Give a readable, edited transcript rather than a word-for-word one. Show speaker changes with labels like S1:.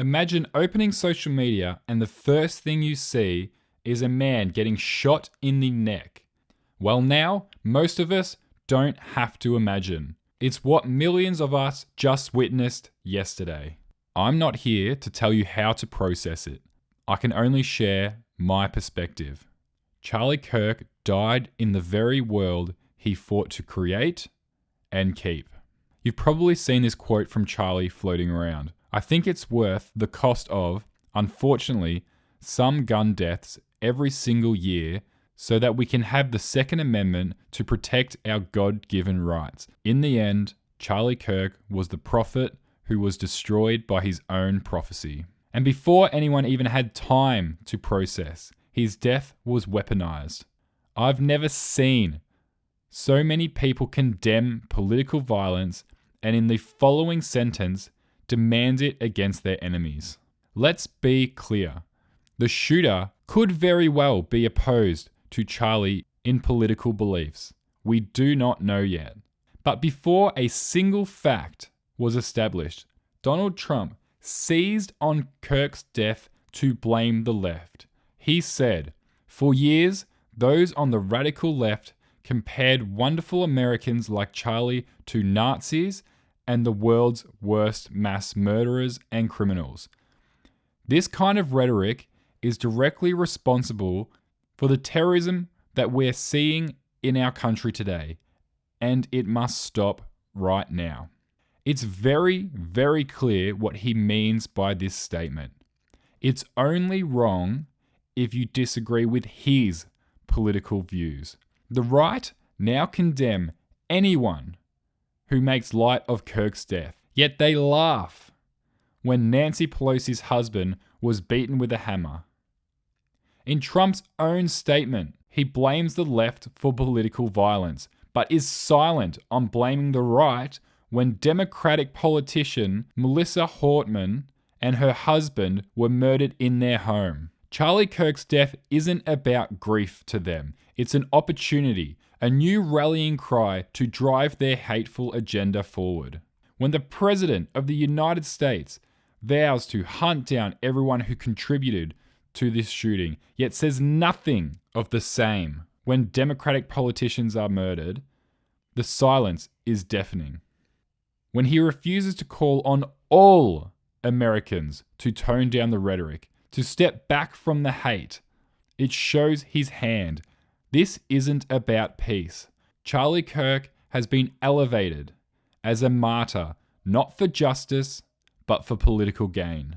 S1: Imagine opening social media and the first thing you see is a man getting shot in the neck. Well, now, most of us don't have to imagine. It's what millions of us just witnessed yesterday. I'm not here to tell you how to process it. I can only share my perspective. Charlie Kirk died in the very world he fought to create and keep. You've probably seen this quote from Charlie floating around. I think it's worth the cost of, unfortunately, some gun deaths every single year so that we can have the Second Amendment to protect our God-given rights. In the end, Charlie Kirk was the prophet who was destroyed by his own prophecy. And before anyone even had time to process, his death was weaponized. I've never seen so many people condemn political violence and in the following sentence demand it against their enemies. Let's be clear. The shooter could very well be opposed to Charlie in political beliefs. We do not know yet. But before a single fact was established, Donald Trump seized on Kirk's death to blame the left. He said, "For years, those on the radical left compared wonderful Americans like Charlie to Nazis and the world's worst mass murderers and criminals. This kind of rhetoric is directly responsible for the terrorism that we're seeing in our country today, and it must stop right now." It's very, very clear what he means by this statement. It's only wrong if you disagree with his political views. The right now condemn anyone who makes light of Kirk's death, yet they laugh when Nancy Pelosi's husband was beaten with a hammer. In Trump's own statement, he blames the left for political violence, but is silent on blaming the right when Democratic politician Melissa Hortman and her husband were murdered in their home. Charlie Kirk's death isn't about grief to them. It's an opportunity, a new rallying cry to drive their hateful agenda forward. When the President of the United States vows to hunt down everyone who contributed to this shooting, yet says nothing of the same when Democratic politicians are murdered, the silence is deafening. When he refuses to call on all Americans to tone down the rhetoric, to step back from the hate, it shows his hand. This isn't about peace. Charlie Kirk has been elevated as a martyr, not for justice, but for political gain.